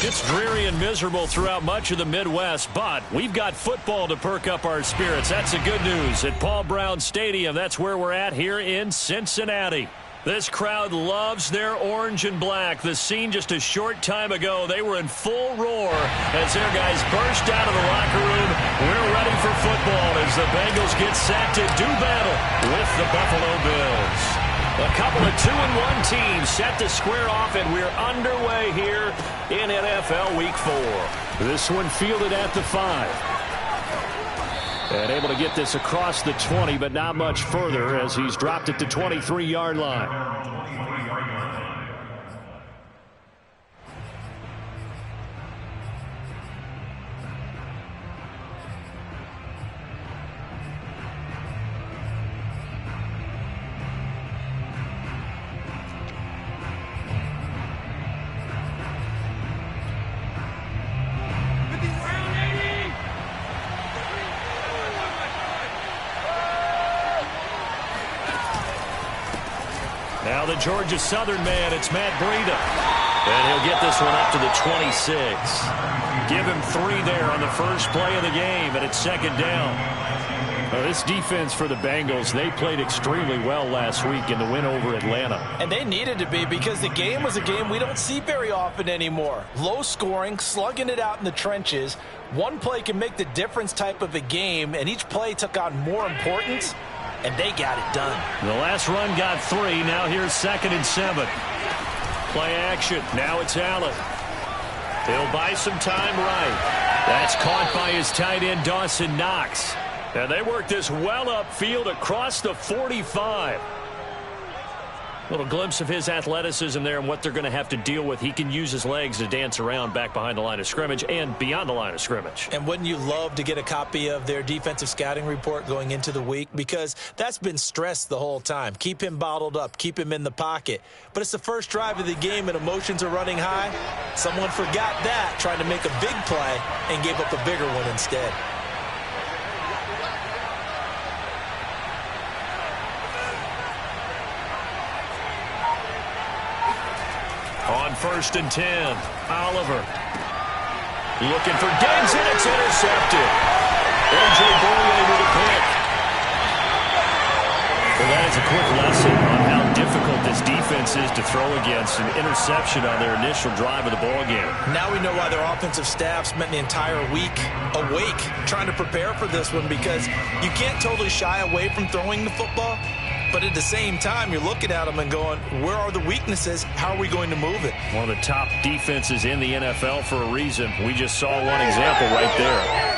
It's dreary and miserable throughout much of the Midwest, but we've got football to perk up our spirits. That's the good news at Paul Brown Stadium. That's where we're at here in Cincinnati. This crowd loves their orange and black. The scene just a short time ago, they were in full roar as their guys burst out of the locker room. We're ready for football as the Bengals get set to do battle with the Buffalo Bills. A couple of 2-1 teams set to square off, and we're underway here in NFL Week 4. This one fielded at the 5. And able to get this across the 20, but not much further as he's dropped it to 23-yard line. Now the Georgia Southern man, it's Matt Breida. And he'll get this one up to the 26. Give him 3 there on the first play of the game, and it's second down. This defense for the Bengals, they played extremely well last week in the win over Atlanta. And they needed to be because the game was a game we don't see very often anymore. Low scoring, slugging it out in the trenches. One play can make the difference type of a game, and each play took on more importance. And they got it done. The last run got 3. Now here's 2nd and 7. Play action. Now it's Allen. He'll buy some time right. That's caught by his tight end, Dawson Knox. And they work this well upfield across the 45. Little glimpse of his athleticism there and what they're going to have to deal with. He can use his legs to dance around back behind the line of scrimmage and beyond the line of scrimmage. And wouldn't you love to get a copy of their defensive scouting report going into the week? Because that's been stressed the whole time. Keep him bottled up. Keep him in the pocket. But it's the first drive of the game and emotions are running high. Someone forgot that, trying to make a big play and gave up a bigger one instead. On 1st and 10, Oliver. Looking for Diggs, and it's intercepted. A.J. Boye with a pick. Well, that is a quick lesson on how difficult this defense is to throw against. An interception on their initial drive of the ball game. Now we know why their offensive staff spent the entire week awake trying to prepare for this one, because you can't totally shy away from throwing the football. But at the same time, you're looking at them and going, where are the weaknesses? How are we going to move it? One of the top defenses in the NFL for a reason. We just saw one example right there.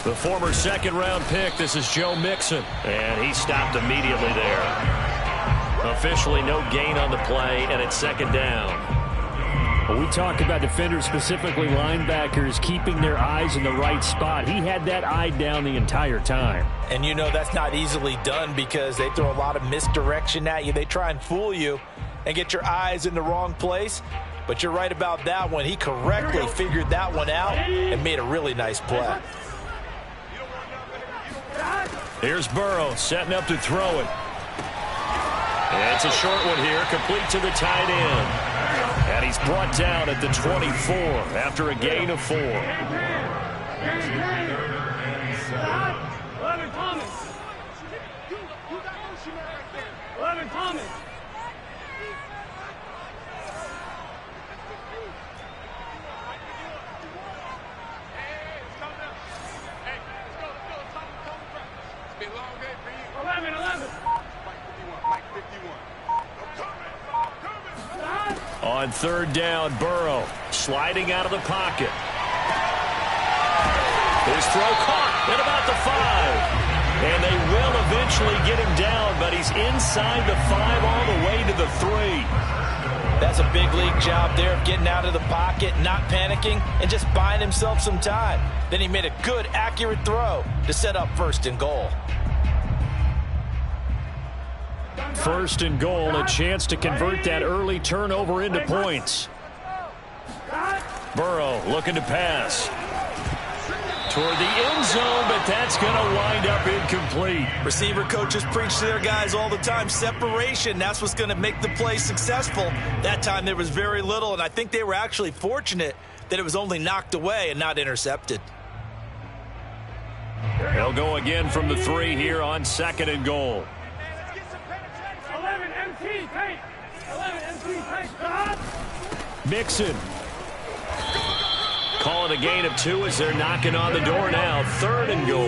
The former 2nd-round pick, this is Joe Mixon, and he stopped immediately there. Officially no gain on the play, and it's 2nd down. Well, we talk about defenders, specifically linebackers, keeping their eyes in the right spot. He had that eye down the entire time. And you know that's not easily done because they throw a lot of misdirection at you. They try and fool you and get your eyes in the wrong place. But you're right about that one. He correctly figured that one out and made a really nice play. Here's Burrow setting up to throw it. And it's a short one here, complete to the tight end. And he's brought down at the 24 after a gain of 4. On 3rd down, Burrow sliding out of the pocket. His throw caught at about the 5. And they will eventually get him down, but he's inside the 5 all the way to the 3. That's a big league job there of getting out of the pocket, not panicking, and just buying himself some time. Then he made a good, accurate throw to set up 1st and goal. First and goal, a chance to convert that early turnover into points. Burrow looking to pass toward the end zone, but that's going to wind up incomplete. Receiver coaches preach to their guys all the time. Separation, that's what's going to make the play successful. That time there was very little, and I think they were actually fortunate that it was only knocked away and not intercepted. They'll go again from the 3 here on second and goal. Mixon. Call it a gain of 2 as they're knocking on the door now. Third and goal.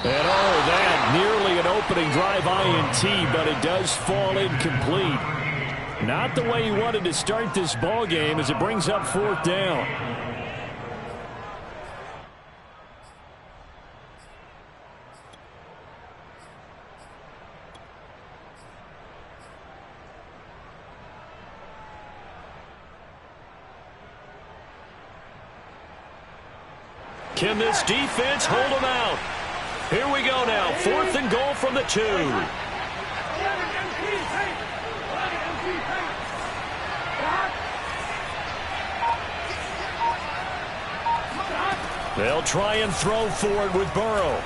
And that nearly an opening drive INT, but it does fall incomplete. Not the way he wanted to start this ball game as it brings up 4th down. Can this defense hold them out? Here we go now. 4th and goal from the 2. They'll try and throw for it with Burrow.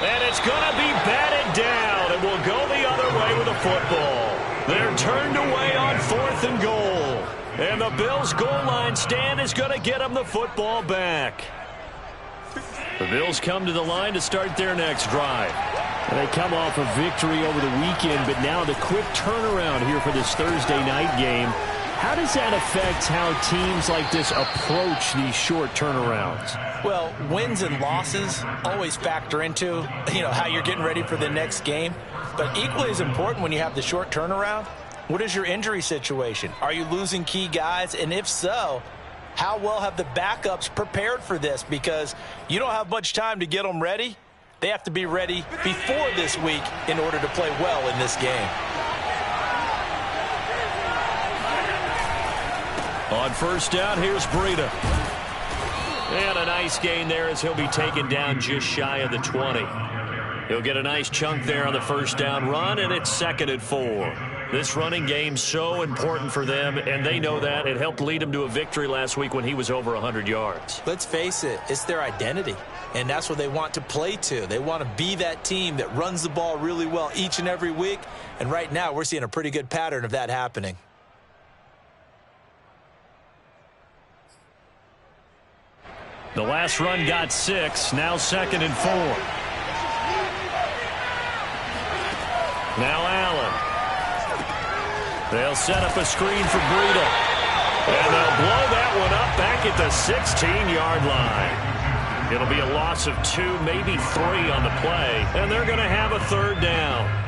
And it's going to be batted down, and will go the other way with the football. They're turned away on 4th and goal. And the Bills' goal line stand is going to get them the football back. The Bills come to the line to start their next drive. And they come off a victory over the weekend, but now the quick turnaround here for this Thursday night game. How does that affect how teams like this approach these short turnarounds? Well, wins and losses always factor into, how you're getting ready for the next game. But equally as important when you have the short turnaround, what is your injury situation? Are you losing key guys? And if so, how well have the backups prepared for this? Because you don't have much time to get them ready. They have to be ready before this week in order to play well in this game. On first down, here's Breida. And a nice gain there as he'll be taken down just shy of the 20. He'll get a nice chunk there on the first down run, and it's 2nd and 4. This running game's so important for them, and they know that. It helped lead them to a victory last week when he was over 100 yards. Let's face it, it's their identity, and that's what they want to play to. They want to be that team that runs the ball really well each and every week, and right now we're seeing a pretty good pattern of that happening. The last run got 6, now 2nd and 4. Now Allen. They'll set up a screen for Breida. And they'll blow that one up back at the 16-yard line. It'll be a loss of 2, maybe 3 on the play, and they're going to have a 3rd down.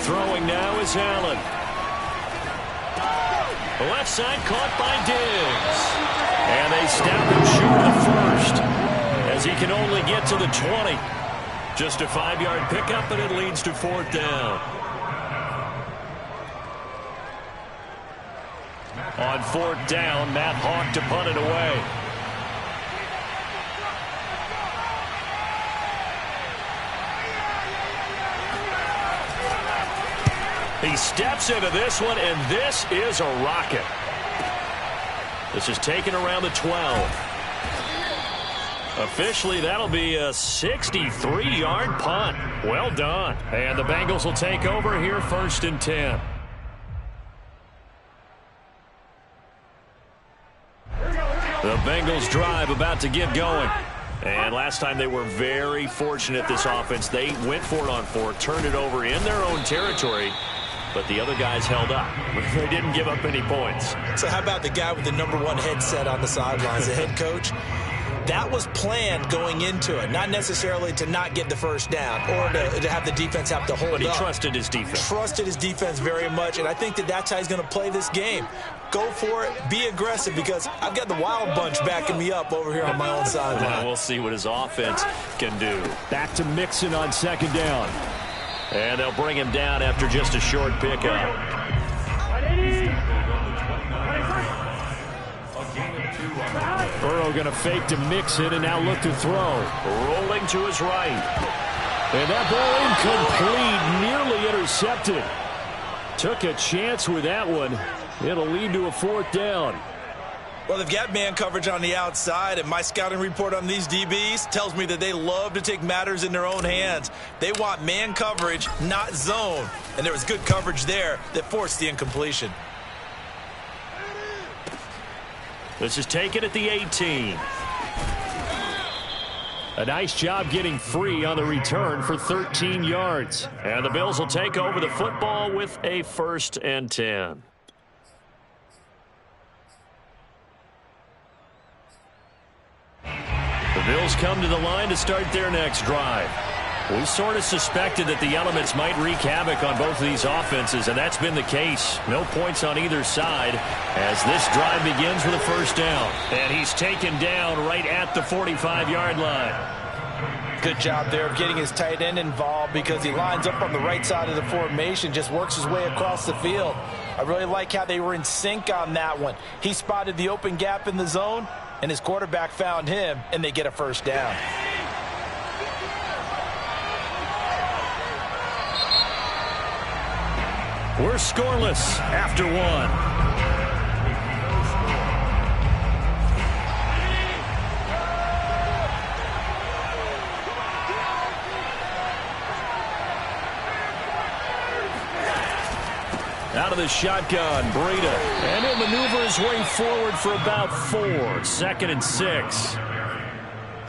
Throwing now is Allen. The left side caught by Diggs. And they snap him short of the first as he can only get to the 20. Just a 5-yard pickup, and it leads to 4th down. On 4th down, Matt Hawk to punt it away. He steps into this one, and this is a rocket. This is taken around the 12. Officially, that'll be a 63-yard punt. Well done. And the Bengals will take over here 1st and 10. The Bengals drive about to get going. And last time they were very fortunate, this offense. They went for it on 4, turned it over in their own territory. But the other guys held up. They didn't give up any points. So how about the guy with the #1 headset on the sidelines, the head coach? That was planned going into it, not necessarily to not get the first down or to have the defense have to hold up. But he trusted his defense. Trusted his defense very much, and I think that's how he's going to play this game. Go for it, be aggressive, because I've got the wild bunch backing me up over here on my own sideline. Well, we'll see what his offense can do. Back to Mixon on second down. And they'll bring him down after just a short pickup. Burrow going to fake to Mixon and now look to throw. Rolling to his right. And that ball incomplete, nearly intercepted. Took a chance with that one. It'll lead to a fourth down. Well, they've got man coverage on the outside, and my scouting report on these DBs tells me that they love to take matters in their own hands. They want man coverage, not zone. And there was good coverage there that forced the incompletion. This is taken at the 18. A nice job getting free on the return for 13 yards. And the Bills will take over the football with a 1st and 10. The Bills come to the line to start their next drive. We sort of suspected that the elements might wreak havoc on both of these offenses, and that's been the case. No points on either side as this drive begins with a first down. And he's taken down right at the 45-yard line. Good job there of getting his tight end involved, because he lines up on the right side of the formation, just works his way across the field. I really like how they were in sync on that one. He spotted the open gap in the zone, and his quarterback found him, and they get a first down. We're scoreless after one. Out of the shotgun, Breida. And he'll maneuver his way forward for about 4. 2nd and 6.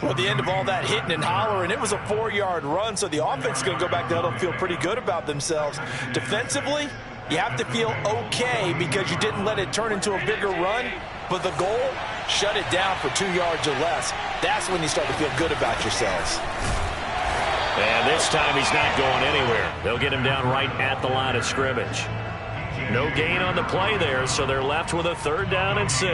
Well, at the end of all that hitting and hollering, it was a 4-yard run, so the offense is going to go back down and feel pretty good about themselves. Defensively, you have to feel okay because you didn't let it turn into a bigger run, but the goal, shut it down for 2 yards or less. That's when you start to feel good about yourselves. And this time he's not going anywhere. They'll get him down right at the line of scrimmage. No gain on the play there, so they're left with a 3rd down and 6.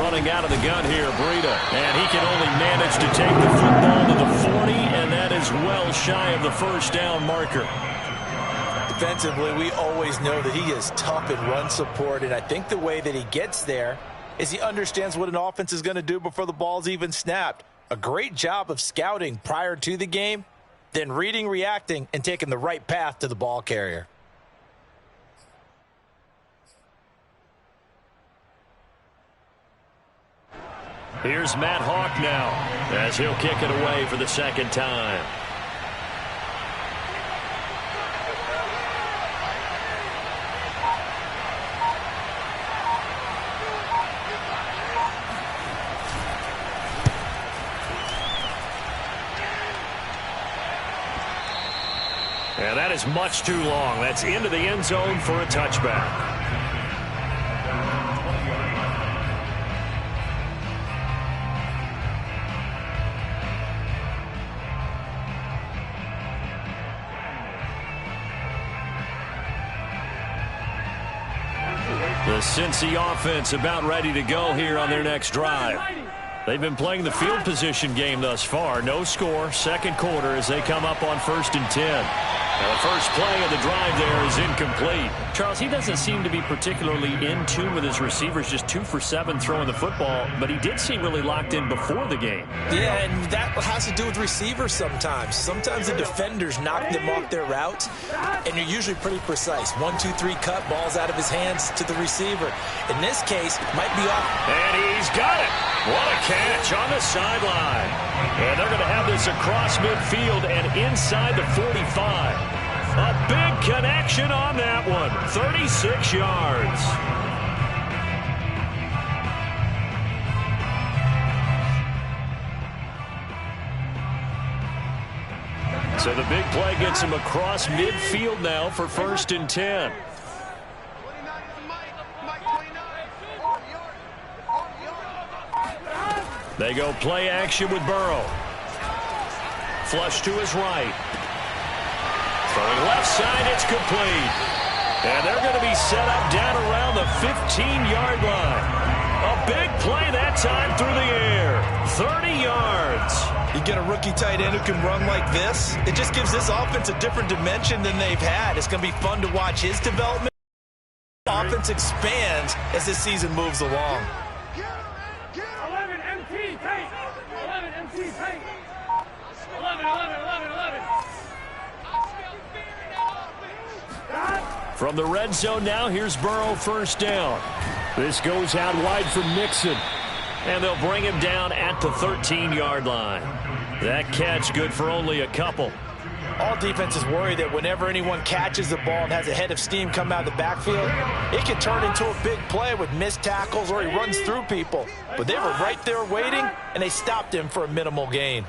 Running out of the gun here, Breida. And he can only manage to take the football to the 40, and that is well shy of the first down marker. Defensively, we always know that he is tough in run support, and I think the way that he gets there is he understands what an offense is going to do before the ball's even snapped. A great job of scouting prior to the game, then reading, reacting, and taking the right path to the ball carrier. Here's Matt Hawk now as he'll kick it away for the 2nd time. And that is much too long. That's into the end zone for a touchback. The Cincy offense about ready to go here on their next drive. They've been playing the field position game thus far. No score, 2nd quarter as they come up on 1st and 10. Now the first play of the drive there is incomplete. Charles, he doesn't seem to be particularly in tune with his receivers, just 2 for 7 throwing the football, but he did seem really locked in before the game. Yeah, and that has to do with receivers sometimes. Sometimes the defenders knock them off their routes, and you're usually pretty precise. 1, 2, 3 cut, balls out of his hands to the receiver. In this case, might be off. And he's got it. What a catch on the sideline. And they're going to have this across midfield and inside the 45. A big connection on that one. 36 yards. So the big play gets him across midfield now for 1st and 10. They go play action with Burrow. Flush to his right. Throwing left side, it's complete. And they're going to be set up down around the 15-yard line. A big play that time through the air. 30 yards. You get a rookie tight end who can run like this, it just gives this offense a different dimension than they've had. It's going to be fun to watch his development. The offense expands as this season moves along. 11 MT tight. 11 MT tight. 11. From the red zone now, here's Burrow, 1st down. This goes out wide from Mixon. And they'll bring him down at the 13-yard line. That catch good for only a couple. All defenses worry that whenever anyone catches the ball and has a head of steam come out of the backfield, it can turn into a big play with missed tackles or he runs through people. But they were right there waiting, and they stopped him for a minimal gain.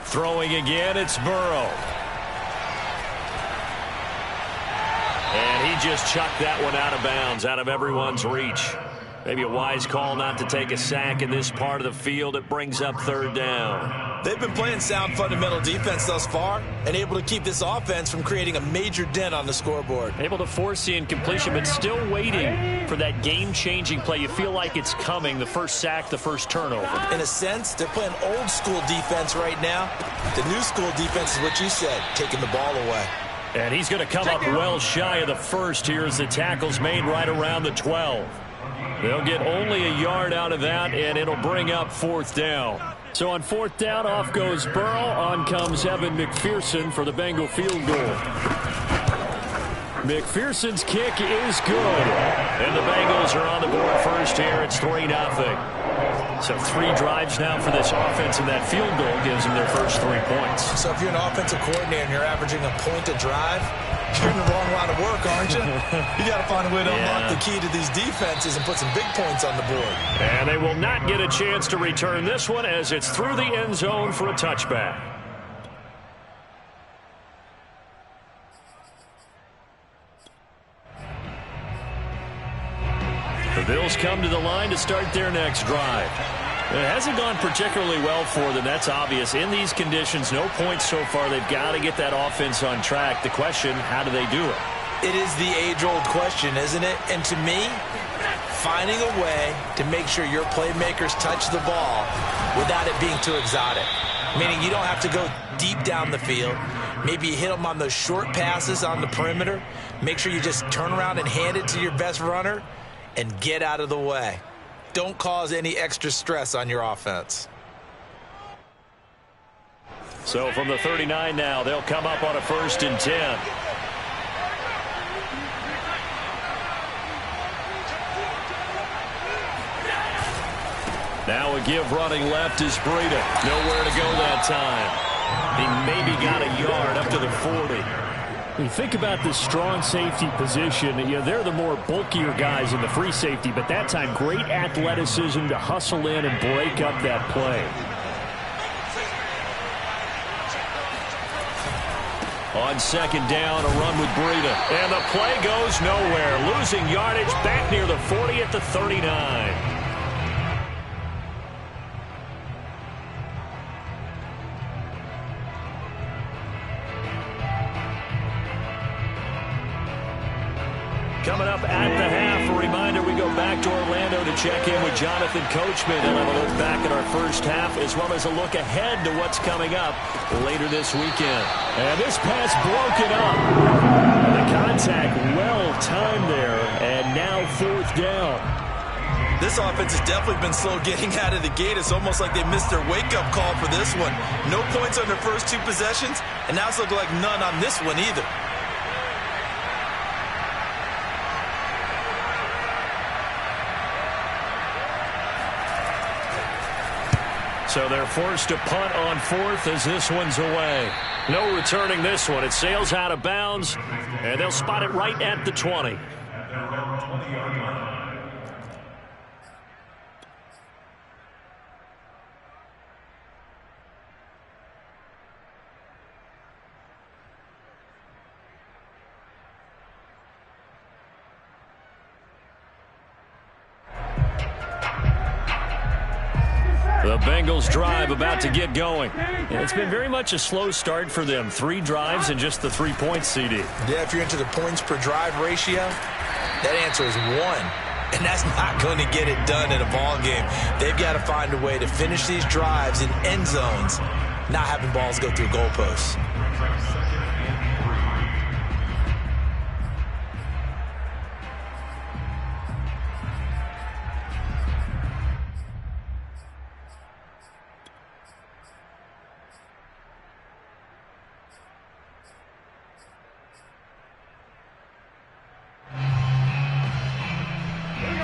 Throwing again, it's Burrow. And he just chucked that one out of bounds, out of everyone's reach. Maybe a wise call not to take a sack in this part of the field. It brings up 3rd down. They've been playing sound fundamental defense thus far and able to keep this offense from creating a major dent on the scoreboard. Able to force the incompletion, but still waiting for that game-changing play. You feel like it's coming, the first sack, the first turnover. In a sense, they're playing old-school defense right now. The new-school defense is what you said, taking the ball away. And he's going to come up well shy of the first here as the tackle's made right around the 12. They'll get only a yard out of that, and it'll bring up 4th down. So on 4th down, off goes Burrow. On comes Evan McPherson for the Bengal field goal. McPherson's kick is good. And the Bengals are on the board first here. It's 3-0. So 3 drives now for this offense, and that field goal gives them their first 3 points. So if you're an offensive coordinator and you're averaging a point a drive, you're in the wrong line of work, aren't you? You got to find a way to unlock the key to these defenses and put some big points on the board. And they will not get a chance to return this one as it's through the end zone for a touchback. The Bills come to the line to start their next drive. It hasn't gone particularly well for them. That's obvious. In these conditions, no points so far. They've got to get that offense on track. The question, how do they do it? It is the age-old question, isn't it? And to me, finding a way to make sure your playmakers touch the ball without it being too exotic. Meaning you don't have to go deep down the field. Maybe you hit them on those short passes on the perimeter. Make sure you just turn around and hand it to your best runner and get out of the way. Don't cause any extra stress on your offense. So from the 39 now, they'll come up on a 1st and 10. Now a give running left is Breida. Nowhere to go that time. He maybe got a yard up to the 40. When you think about this strong safety position, they're the more bulkier guys in the free safety, but that time great athleticism to hustle in and break up that play. On 2nd down, a run with Breida. And the play goes nowhere. Losing yardage back near the 40 at the 39. Coming up at the half, a reminder, we go back to Orlando to check in with Jonathan Coachman. He'll have a look back at our first half as well as a look ahead to what's coming up later this weekend. And this pass broken up. The contact well timed there, and now 4th down. This offense has definitely been slow getting out of the gate. It's almost like they missed their wake-up call for this one. No points on their first 2 possessions, and now it's looking like none on this one either. So they're forced to punt on 4th as this one's away. No returning this one. It sails out of bounds, and they'll spot it right at the 20. The Bengals drive about to get going. Yeah, it's been very much a slow start for them. 3 drives and just the 3 points, CD. Yeah, if you're into the points per drive ratio, that answer is 1. And that's not going to get it done in a ball game. They've got to find a way to finish these drives in end zones, not having balls go through goalposts.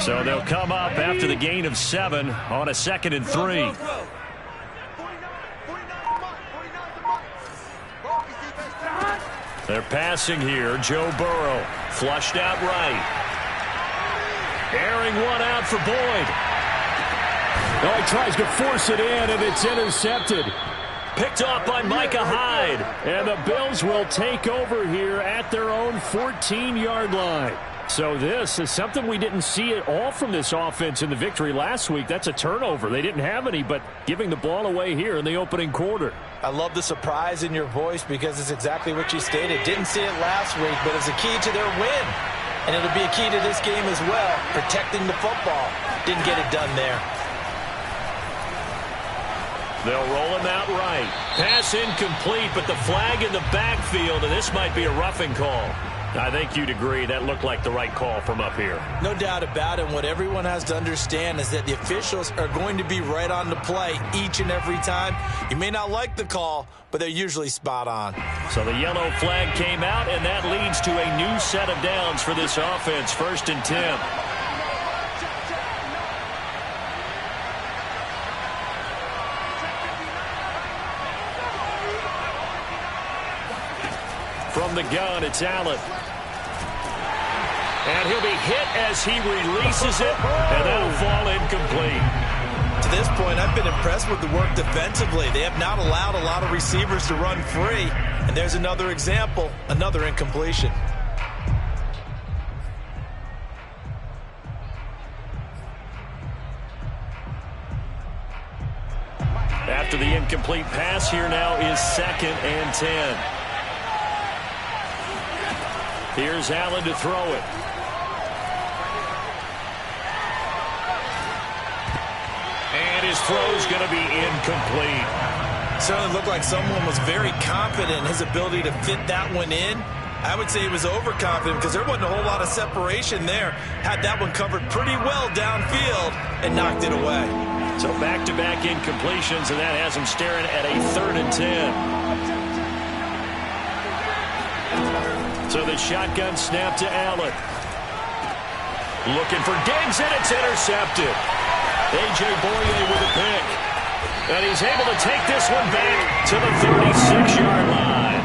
So they'll come up after the gain of 7 on a 2nd and 3. They're passing here. Joe Burrow flushed out right. Airing one out for Boyd. Oh, he tries to force it in, and it's intercepted. Picked off by Micah Hyde. And the Bills will take over here at their own 14-yard line. So this is something we didn't see at all from this offense in the victory last week. That's a turnover. They didn't have any, but giving the ball away here in the opening quarter. I love the surprise in your voice because it's exactly what you stated. Didn't see it last week, but it's a key to their win. And it'll be a key to this game as well, protecting the football. Didn't get it done there. They'll roll him out right. Pass incomplete, but the flag in the backfield, and this might be a roughing call. I think you'd agree that looked like the right call from up here. No doubt about it. What everyone has to understand is that the officials are going to be right on the play each and every time. You may not like the call, but they're usually spot on. So the yellow flag came out, and that leads to a new set of downs for this offense. 1st and 10. From the gun, it's Allen. And he'll be hit as he releases it, and that'll fall incomplete. To this point, I've been impressed with the work defensively. They have not allowed a lot of receivers to run free. And there's another example, another incompletion. After the incomplete pass, here now is 2nd and 10. Here's Allen to throw it. And his throw's going to be incomplete. Certainly looked like someone was very confident in his ability to fit that one in. I would say he was overconfident because there wasn't a whole lot of separation there. Had that one covered pretty well downfield and knocked it away. So back-to-back incompletions, and that has him staring at a 3rd and 10. So the shotgun snap to Allen. Looking for Diggs, and it's intercepted. A.J. Boye with a pick. And he's able to take this one back to the 36-yard line.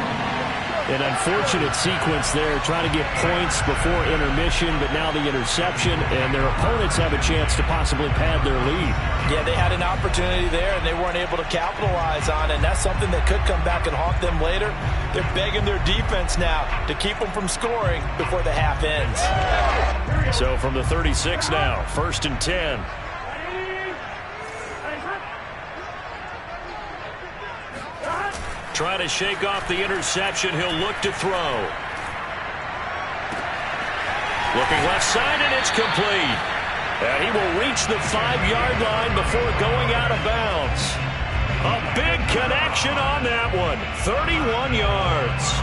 An unfortunate sequence there, trying to get points before intermission, but now the interception, and their opponents have a chance to possibly pad their lead. Yeah, they had an opportunity there, and they weren't able to capitalize on it, and that's something that could come back and haunt them later. They're begging their defense now to keep them from scoring before the half ends. So from the 36 now, 1st and 10. Trying to shake off the interception. He'll look to throw. Looking left side, and it's complete. And he will reach the 5-yard line before going out of bounds. A big connection on that one. 31 yards.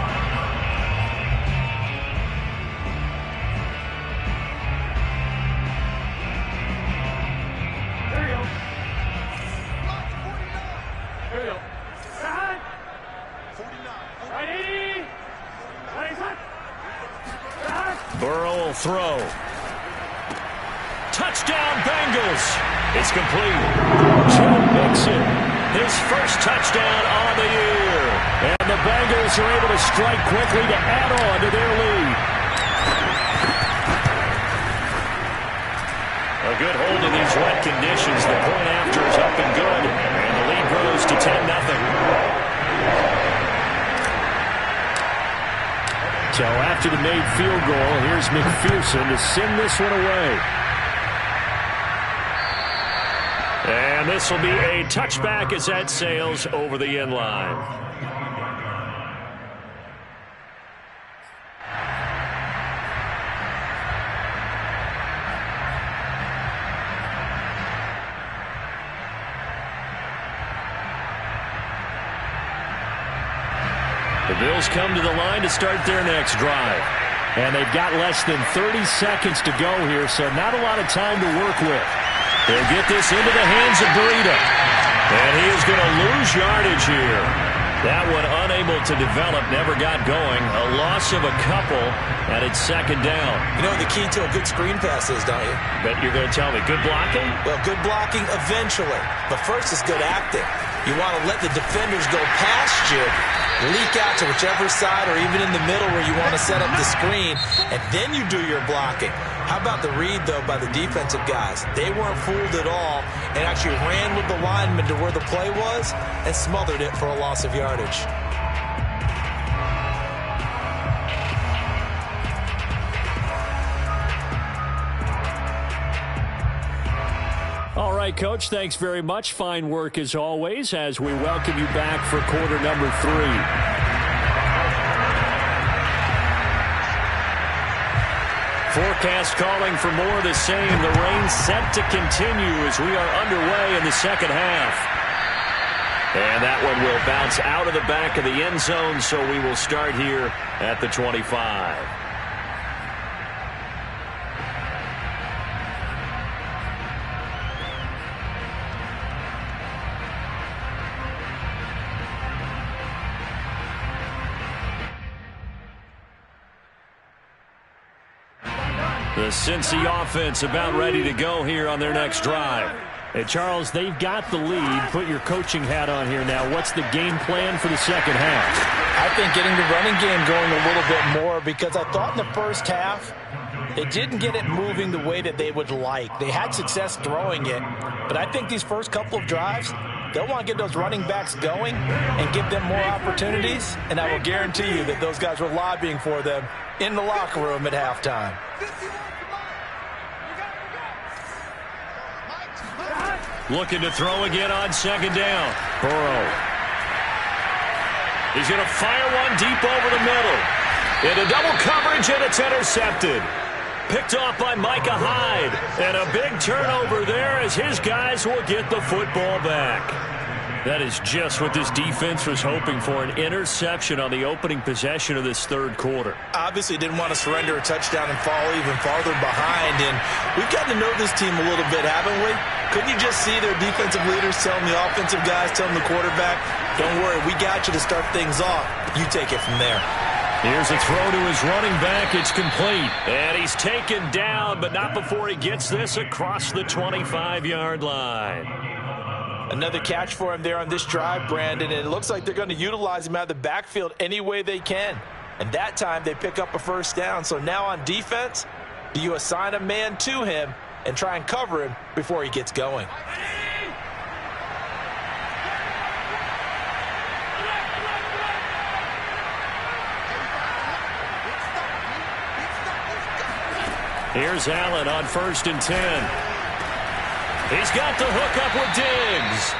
Burrow will throw. Touchdown, Bengals. It's complete. Joe Mixon, his first touchdown on the year. And the Bengals are able to strike quickly to add on to their lead. A good hold in these wet conditions. The point after is up and good. And the lead grows to 10-0. So after the made field goal, here's McPherson to send this one away. And And this will be a touchback as that sails over the end line. The Bills come to the line to start their next drive. And they've got less than 30 seconds to go here, so not a lot of time to work with. They'll get this into the hands of Breida. And he is going to lose yardage here. That one unable to develop, never got going. A loss of a couple, and it's second down. You know what the key to a good screen pass is, don't you? Bet you're going to tell me. Good blocking? Well, good blocking eventually. But first is good acting. You want to let the defenders go past you, leak out to whichever side or even in the middle where you want to set up the screen, and then you do your blocking. How about the read, though, by the defensive guys? They weren't fooled at all and actually ran with the lineman to where the play was and smothered it for a loss of yardage. All right, Coach, thanks very much. Fine work as always as we welcome you back for quarter number 3. Forecast calling for more of the same. The rain set to continue as we are underway in the second half. And that one will bounce out of the back of the end zone, so we will start here at the 25. The Cincy offense about ready to go here on their next drive. Hey, Charles, they've got the lead. Put your coaching hat on here now. What's the game plan for the second half? I think getting the running game going a little bit more, because I thought in the first half they didn't get it moving the way that they would like. They had success throwing it, but I think these first couple of drives, they'll want to get those running backs going and give them more opportunities, and I will guarantee you that those guys were lobbying for them in the locker room at halftime. Looking to throw again on second down. Burrow. He's going to fire one deep over the middle. Into double coverage, and it's intercepted. Picked off by Micah Hyde. And a big turnover there as his guys will get the football back. That is just what this defense was hoping for, an interception on the opening possession of this third quarter. Obviously didn't want to surrender a touchdown and fall even farther behind, and we've gotten to know this team a little bit, haven't we? Couldn't you just see their defensive leaders telling the offensive guys, telling the quarterback, don't worry, we got you to start things off. You take it from there. Here's a throw to his running back. It's complete. And he's taken down, but not before he gets this across the 25-yard line. Another catch for him there on this drive, Brandon, and it looks like they're going to utilize him out of the backfield any way they can. And that time they pick up a first down. So now on defense, do you assign a man to him and try and cover him before he gets going? Here's Allen on 1st and 10. He's got the hook up with Diggs.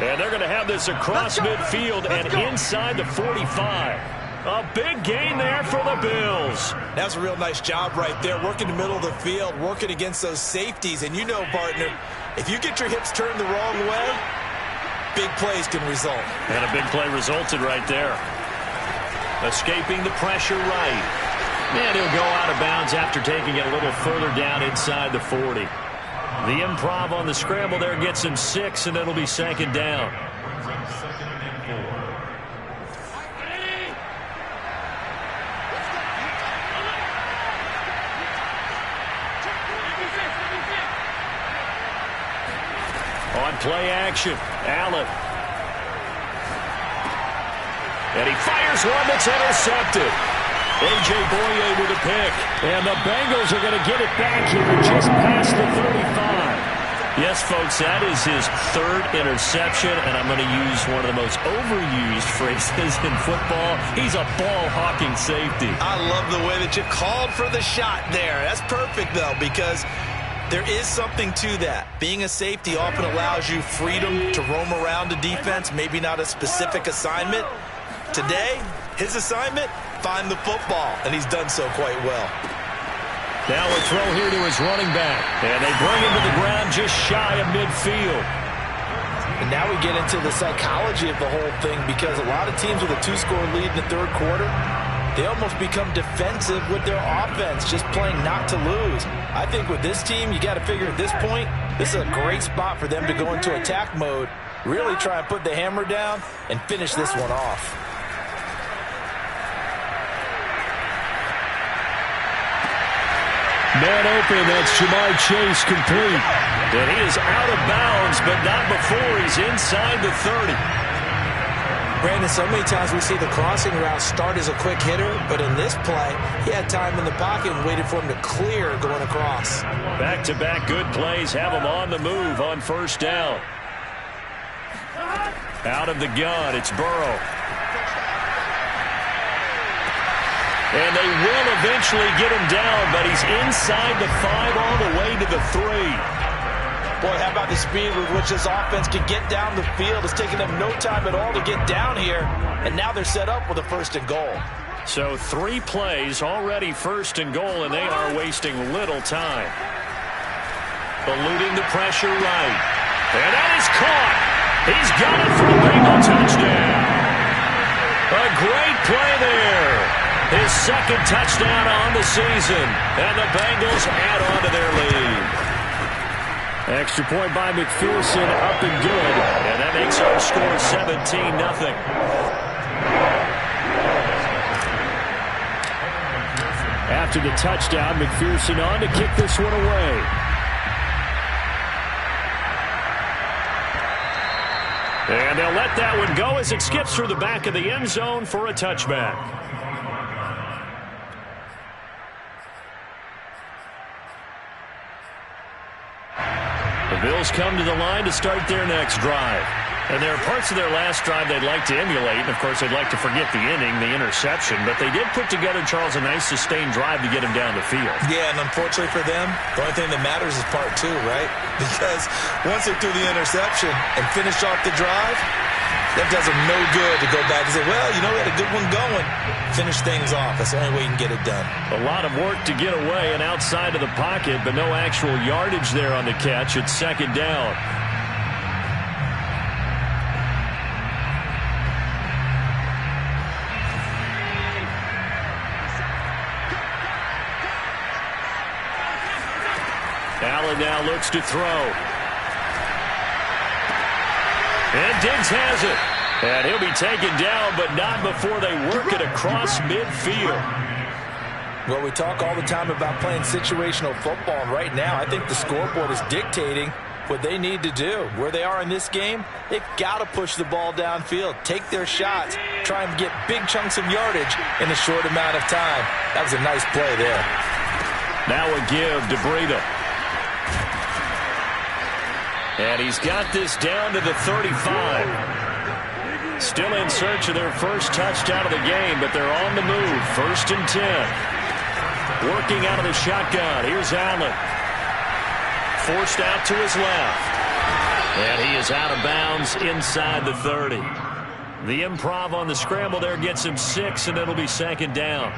And they're going to have this across midfield and inside the 45. A big gain there for the Bills. That's a real nice job right there, working the middle of the field, working against those safeties. And you know, partner, if you get your hips turned the wrong way, big plays can result. And a big play resulted right there. Escaping the pressure right. And he'll go out of bounds after taking it a little further down inside the 40. The improv on the scramble there gets him 6, and it'll be second down. On play action, Allen. And he fires one that's intercepted. A.J. Boye with a pick. And the Bengals are going to get it back here just past the 35. Yes, folks, that is his third interception, and I'm going to use one of the most overused phrases in football. He's a ball-hawking safety. I love the way that you called for the shot there. That's perfect, though, because There is something to that. Being a safety often allows you freedom to roam around the defense, maybe not a specific assignment. Today, his assignment, find the football, and he's done so quite well. Now a throw here to his running back, and they bring him to the ground just shy of midfield. And now we get into the psychology of the whole thing, because a lot of teams with a 2-score lead in the third quarter, they almost become defensive with their offense, just playing not to lose. I think with this team, you got to figure at this point, this is a great spot for them to go into attack mode, really try and put the hammer down and finish this one off. Man open, that's Jamar Chase complete. And he is out of bounds, but not before he's inside the 30. Brandon, so many times we see the crossing route start as a quick hitter, but in this play, he had time in the pocket and waited for him to clear going across. Back-to-back good plays have him on the move on first down. Out of the gun, it's Burrow. And they will eventually get him down, but he's inside the 5 all the way to the 3. Boy, how about the speed with which this offense can get down the field? It's taken them no time at all to get down here, and now they're set up with a 1st and goal. So 3 plays, already 1st and goal, and they are wasting little time. Eluding the pressure right. And that is caught. He's got it for a Bengal touchdown. A great play there. His 2nd touchdown on the season, and the Bengals add on to their lead. Extra point by McPherson, up and good. And that makes our score 17-0. After the touchdown, McPherson on to kick this one away. And they'll let that one go as it skips through the back of the end zone for a touchback. The Bills come to the line to start their next drive. And there are parts of their last drive they'd like to emulate. And, of course, they'd like to forget the inning, the interception. But they did put together, Charles, a nice sustained drive to get him down the field. Yeah, and unfortunately for them, the only thing that matters is part 2, right? Because once they threw the interception and finished off the drive, that does them no good to go back and say, well, you know, we had a good one going. Finish things off. That's the only way you can get it done. A lot of work to get away and outside of the pocket, but no actual yardage there on the catch. It's 2nd down. Allen now looks to throw. And Diggs has it. And he'll be taken down, but not before they work it across midfield. Well, we talk all the time about playing situational football, and right now I think the scoreboard is dictating what they need to do. Where they are in this game, they've got to push the ball downfield, take their shots, try and get big chunks of yardage in a short amount of time. That was a nice play there. Now a give to Breida. And he's got this down to the 35. Still in search of their first touchdown of the game, but they're on the move. 1st and 10. Working out of the shotgun. Here's Allen. Forced out to his left. And he is out of bounds inside the 30. The improv on the scramble there gets him 6, and it'll be 2nd down.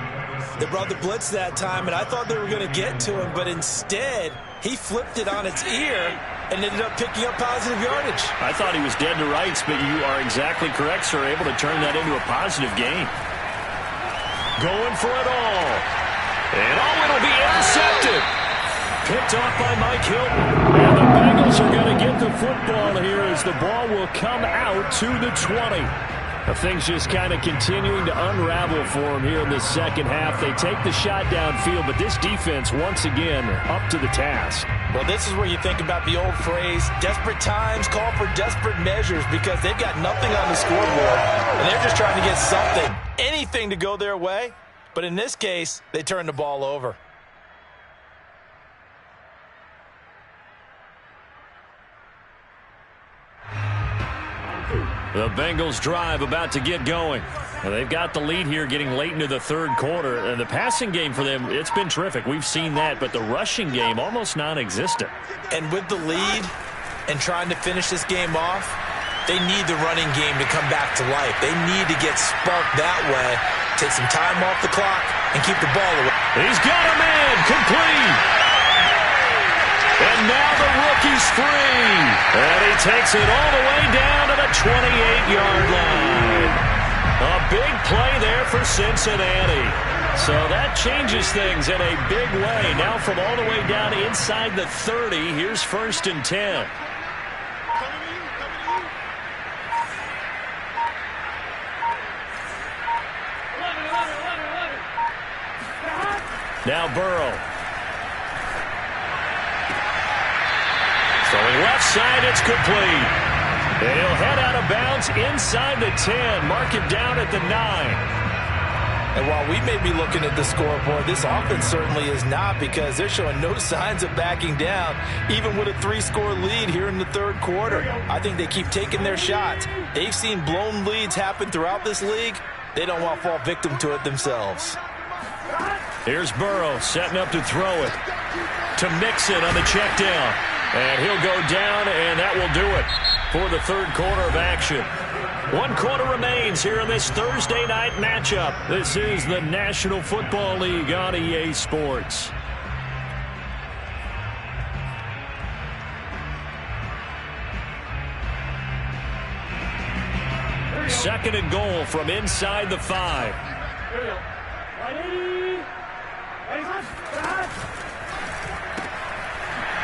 They brought the blitz that time, and I thought they were going to get to him, but instead he flipped it on its ear and ended up picking up positive yardage. I thought he was dead to rights, but you are exactly correct, sir. Able to turn that into a positive gain. Going for it all. And it'll be intercepted. Picked off by Mike Hilton. And the Bengals are going to get the football here as the ball will come out to the 20. Things just kind of continuing to unravel for them here in the second half. They take the shot downfield, but this defense, once again, up to the task. Well, this is where you think about the old phrase, desperate times call for desperate measures, because they've got nothing on the scoreboard, and they're just trying to get something, anything to go their way. But in this case, they turn the ball over. The Bengals drive about to get going. Well, they've got the lead here getting late into the third quarter. And the passing game for them, it's been terrific. We've seen that, but the rushing game almost non-existent. And with the lead and trying to finish this game off, they need the running game to come back to life. They need to get sparked that way, take some time off the clock, and keep the ball away. He's got a man, complete. And now the rookie's free. And he takes it all the way down to the 28-yard line. A big play there for Cincinnati. So that changes things in a big way. Now from all the way down inside the 30, here's 1st and 10. Now Burrow. Throwing left side, it's complete. He'll head out of bounds inside the 10. Mark him down at the 9. And while we may be looking at the scoreboard, this offense certainly is not, because they're showing no signs of backing down, even with a 3-score lead here in the third quarter. I think they keep taking their shots. They've seen blown leads happen throughout this league. They don't want to fall victim to it themselves. Here's Burrow setting up to throw it to Mixon on the check down. And he'll go down, and that will do it for the third quarter of action. 1 quarter remains here in this Thursday night matchup. This is the National Football League on EA Sports. Second and goal from inside the 5.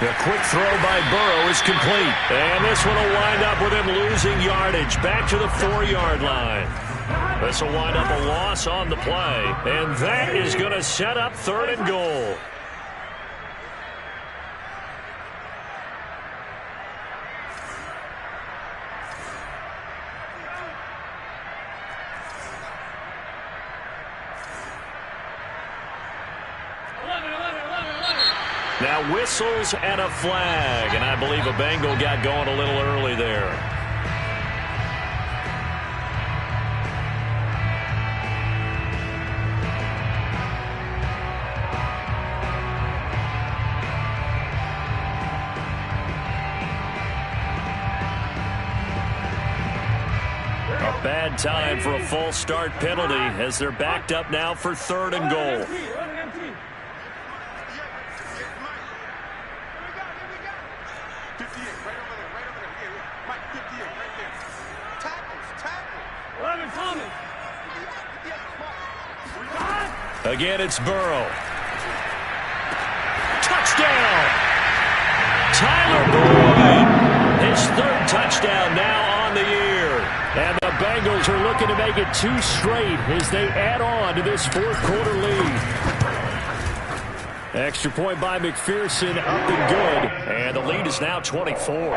The quick throw by Burrow is complete. And this one will wind up with him losing yardage back to the 4-yard line. This will wind up a loss on the play. And that is going to set up 3rd and goal. Now whistles and a flag, and I believe a Bengal got going a little early there. A bad time for a false start penalty as they're backed up now for 3rd and goal. Again, it's Burrow. Touchdown! Tyler Boyd! His 3rd touchdown now on the year. And the Bengals are looking to make it 2 straight as they add on to this 4th quarter lead. Extra point by McPherson, up and good. And the lead is now 24.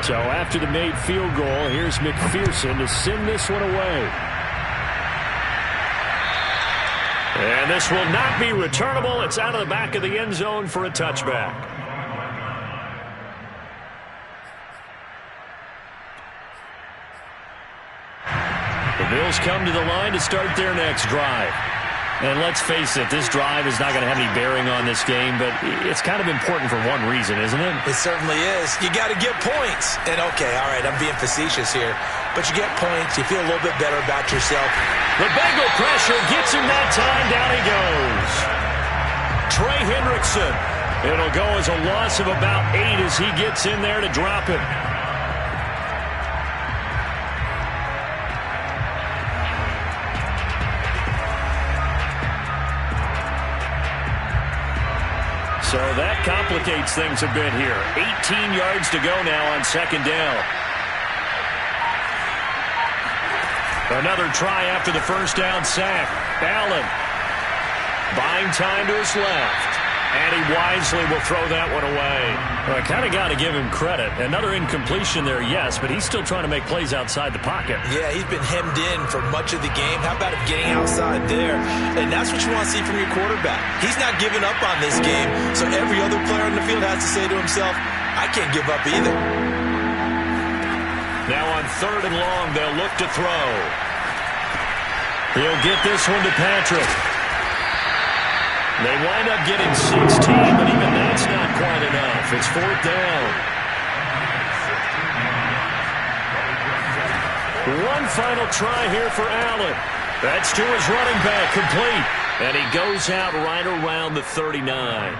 So after the made field goal, here's McPherson to send this one away. And this will not be returnable. It's out of the back of the end zone for a touchback. The Bills come to the line to start their next drive. And let's face it, this drive is not going to have any bearing on this game, but it's kind of important for one reason, isn't it? It certainly is. You got to get points. And, okay, all right, I'm being facetious here. But you get points, you feel a little bit better about yourself. The Bengal pressure gets him that time. Down he goes. Trey Hendrickson. It'll go as a loss of about 8 as he gets in there to drop him. So that complicates things a bit here. 18 yards to go now on 2nd down. Another try after the 1st down sack. Allen buying time to his left. And he wisely will throw that one away. Well, I kind of got to give him credit. Another incompletion there, yes, but he's still trying to make plays outside the pocket. Yeah, he's been hemmed in for much of the game. How about him getting outside there? And that's what you want to see from your quarterback. He's not giving up on this game, so every other player on the field has to say to himself, I can't give up either. Now on 3rd and long, they'll look to throw. He'll get this one to Patrick. They wind up getting 16, but even that's not quite enough. It's 4th down. One final try here for Allen. That's to his running back, complete. And he goes out right around the 39.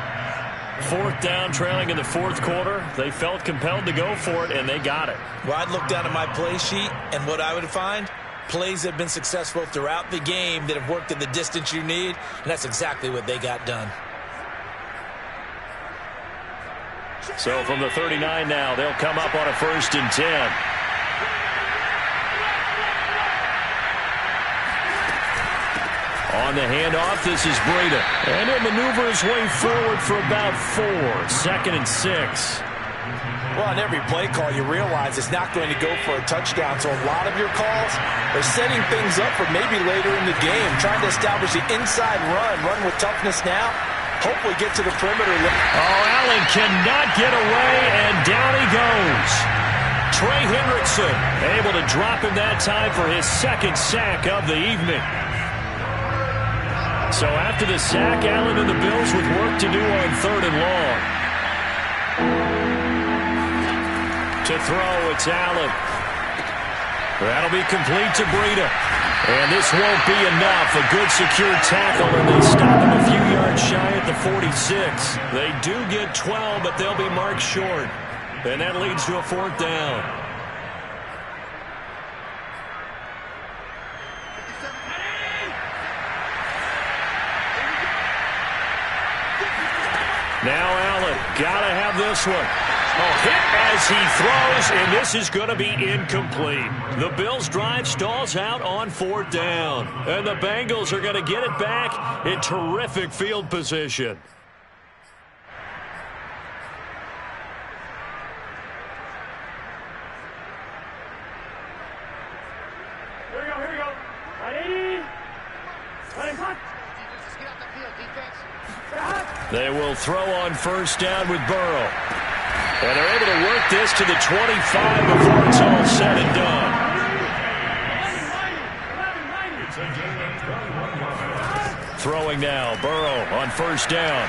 4th down, trailing in the 4th quarter. They felt compelled to go for it, and they got it. Well, I'd look down at my play sheet, and what I would find, plays that have been successful throughout the game that have worked at the distance you need, and that's exactly what they got done. So from the 39 now, they'll come up on a 1st and 10. On the handoff, this is Breida. And he'll maneuver his way forward for about 4. 2nd and 6. Well, on every play call, you realize it's not going to go for a touchdown. So a lot of your calls are setting things up for maybe later in the game, trying to establish the inside run with toughness now. Hopefully get to the perimeter. Oh, Allen cannot get away, and down he goes. Trey Hendrickson able to drop him that time for his 2nd sack of the evening. So after the sack, Allen and the Bills with work to do on 3rd and long. To throw, it's Allen. That'll be complete to Breida. And this won't be enough. A good secure tackle, and they stop him a few yards shy at the 46. They do get 12, but they'll be marked short. And that leads to a 4th down. Now Allen, gotta have this one. Oh, hit as he throws, and this is going to be incomplete. The Bills' drive stalls out on 4th down. And the Bengals are going to get it back in terrific field position. Here we go. 80. Running punt. They will throw on 1st down with Burrow. And they're able to work this to the 25 before it's all said and done. Throwing now, Burrow on 1st down.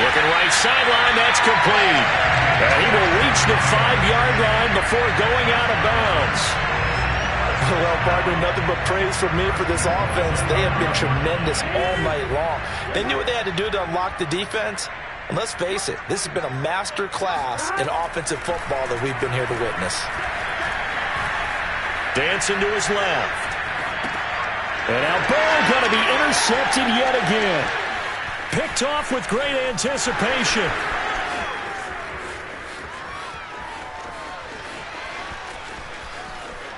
Looking right sideline, that's complete. He will reach the 5-yard line before going out of bounds. Well, partner, nothing but praise from me for this offense. They have been tremendous all night long. They knew what they had to do to unlock the defense. And let's face it, this has been a master class in offensive football that we've been here to witness. Dancing to his left. And now Burrow going to be intercepted yet again. Picked off with great anticipation.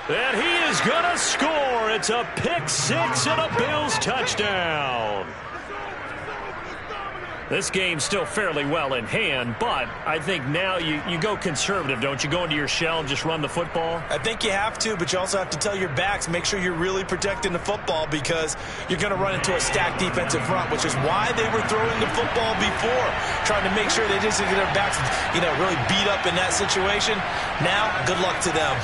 And he is going to score. It's a pick 6 and a Bills touchdown. This game's still fairly well in hand, but I think now you go conservative, don't you? Go into your shell and just run the football? I think you have to, but you also have to tell your backs, make sure you're really protecting the football because you're going to run into a stacked defensive front, which is why they were throwing the football before, trying to make sure they didn't get their backs, really beat up in that situation. Now, good luck to them.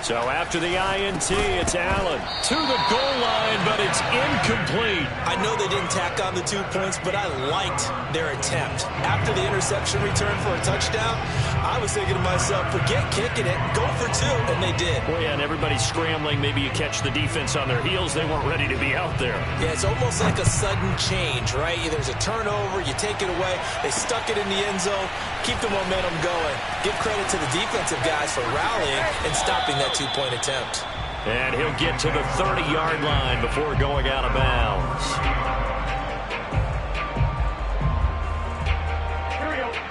So after the INT, it's Allen to the goal line, but it's incomplete. I know they didn't tack on the 2 points, but I liked their attempt. After the interception return for a touchdown, I was thinking to myself, forget kicking it, go for 2, and they did. Well, yeah, and everybody's scrambling. Maybe you catch the defense on their heels. They weren't ready to be out there. Yeah, it's almost like a sudden change, right? There's a turnover, you take it away, they stuck it in the end zone, keep the momentum going. Give credit to the defensive guys for rallying and stopping that 2-point attempt. And he'll get to the 30-yard line before going out of bounds.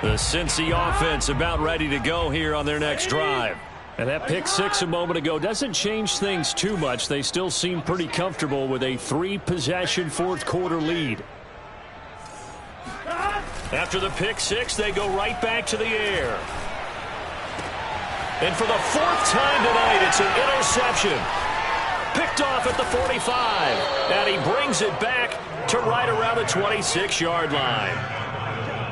The Cincy offense about ready to go here on their next drive. And that pick 6 a moment ago doesn't change things too much. They still seem pretty comfortable with a 3-possession 4th quarter lead. After the pick 6, they go right back to the air. And for the 4th time tonight, it's an interception. Picked picked off at the 45. And he brings it back to right around the 26-yard line.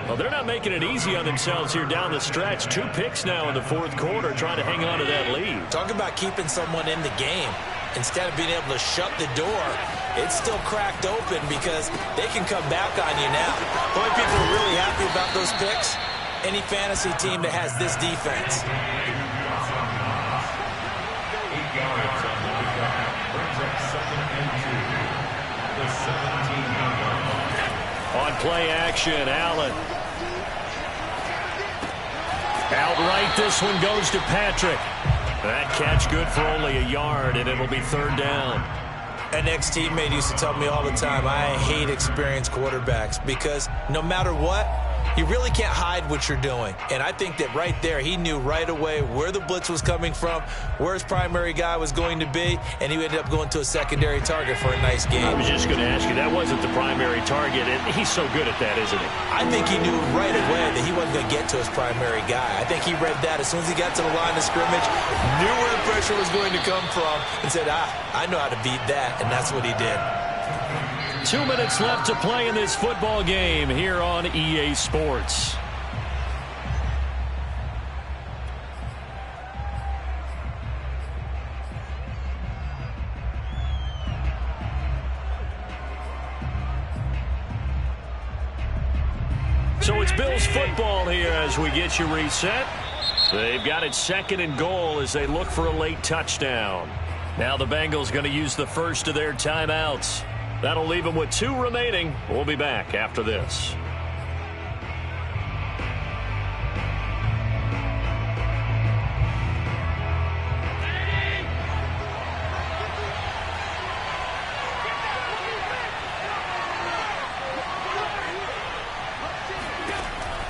Well, they're not making it easy on themselves here down the stretch. 2 picks now in the fourth quarter trying to hang on to that lead. Talk about keeping someone in the game. Instead of being able to shut the door, it's still cracked open because they can come back on you now. The only people who are really happy about those picks, any fantasy team that has this defense. On play action, Allen. Outright, this one goes to Patrick. That catch good for only a yard, and it'll be 3rd down. An ex-teammate used to tell me all the time, I hate experienced quarterbacks because no matter what, you really can't hide what you're doing. And I think that right there, he knew right away where the blitz was coming from, where his primary guy was going to be, and he ended up going to a secondary target for a nice game. I was just going to ask you, that wasn't the primary target, and he's so good at that, isn't he? I think he knew right away that he wasn't going to get to his primary guy. I think he read that as soon as he got to the line of scrimmage, knew where the pressure was going to come from, and said, I know how to beat that, and that's what he did. 2 minutes left to play in this football game here on EA Sports. So it's Bills football here as we get you reset. They've got it 2nd and goal as they look for a late touchdown. Now the Bengals going to use the first of their timeouts. That'll leave them with 2 remaining. We'll be back after this.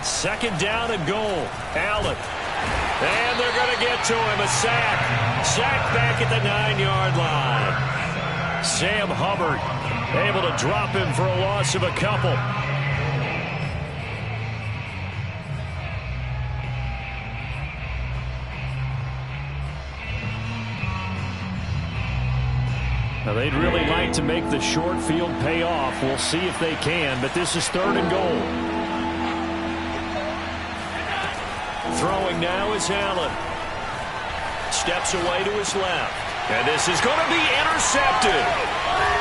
Second down and goal. Allen. And they're going to get to him. A sack. Sack back at the 9-yard line. Sam Hubbard able to drop him for a loss of a couple. Now they'd really like to make the short field pay off. We'll see if they can, but this is 3rd and goal. Throwing now is Allen. Steps away to his left. And this is going to be intercepted.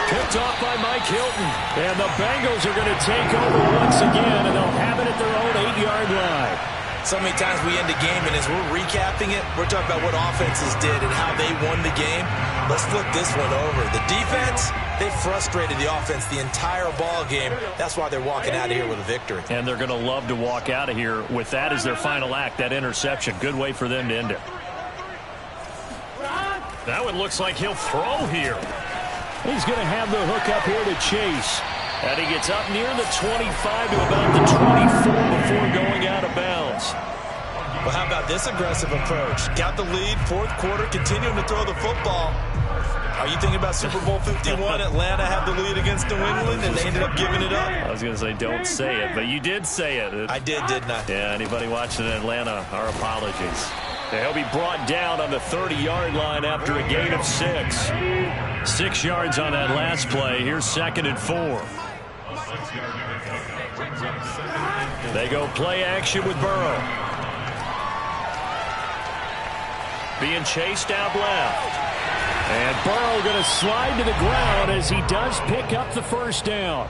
Picked off by Mike Hilton. And the Bengals are going to take over once again, and they'll have it at their own 8-yard line. So many times we end a game, and as we're recapping it, we're talking about what offenses did and how they won the game. Let's flip this one over. The defense, they frustrated the offense the entire ball game. That's why they're walking out of here with a victory. And they're going to love to walk out of here with that as their final act, that interception. Good way for them to end it. That one looks like he'll throw here. He's going to have the hook up here to Chase. And he gets up near the 25 to about the 24 before going out of bounds. Well, how about this aggressive approach? Got the lead, 4th quarter, continuing to throw the football. Are you thinking about Super Bowl 51? Atlanta had the lead against New England, and they ended up giving it up. I was going to say, don't say it, but you did say it. I did, didn't I? Yeah, anybody watching in Atlanta, our apologies. He'll be brought down on the 30-yard line after a gain of 6. 6 yards on that last play. Here's 2nd and 4. They go play action with Burrow. Being chased out left. And Burrow going to slide to the ground as he does pick up the 1st down.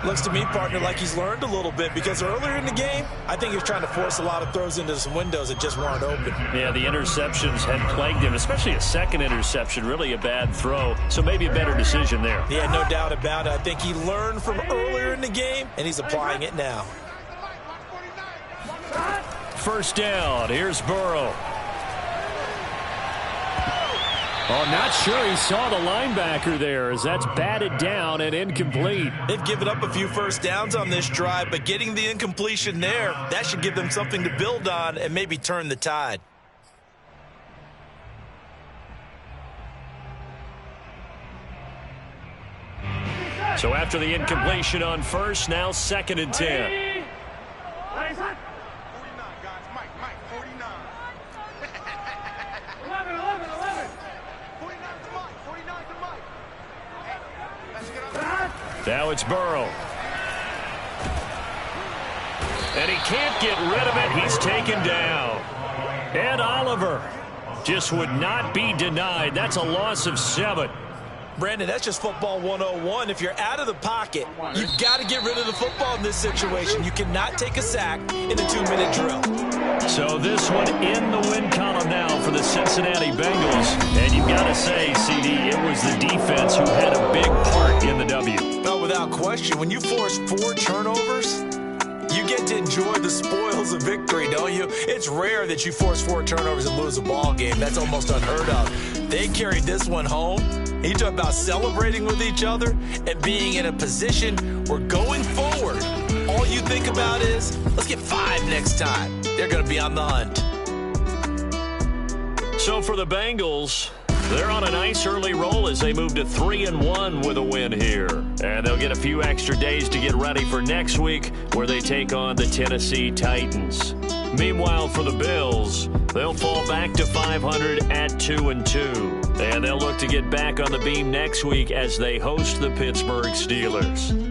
Looks to me, partner, like he's learned a little bit because earlier in the game, I think he was trying to force a lot of throws into some windows that just weren't open. Yeah, the interceptions had plagued him, especially a 2nd interception, really a bad throw. So maybe a better decision there. Yeah, no doubt about it. I think he learned from earlier in the game, and he's applying it now. 1st down. Here's Burrow. Oh, not sure he saw the linebacker there as that's batted down and incomplete. They've given up a few 1st downs on this drive, but getting the incompletion there, that should give them something to build on and maybe turn the tide. So after the incompletion on 1st, now 2nd and 10. Now it's Burrow. And he can't get rid of it. He's taken down. And Oliver just would not be denied. That's a loss of 7. Brandon, that's just football 101. If you're out of the pocket, you've got to get rid of the football in this situation. You cannot take a sack in a 2-minute drill. So this one in the win column now for the Cincinnati Bengals. And you've got to say, CD, it was the defense who had a big part in the W. No, without question. When you force 4 turnovers, you get to enjoy the spoils of victory, don't you? It's rare that you force 4 turnovers and lose a ball game. That's almost unheard of. They carried this one home. You talk about celebrating with each other and being in a position where going forward, all you think about is, let's get 5 next time. They're going to be on the hunt. So for the Bengals, they're on a nice early roll as they move to 3-1 with a win here. And they'll get a few extra days to get ready for next week where they take on the Tennessee Titans. Meanwhile, for the Bills, they'll fall back to 500 at 2-2. And they'll look to get back on the beam next week as they host the Pittsburgh Steelers.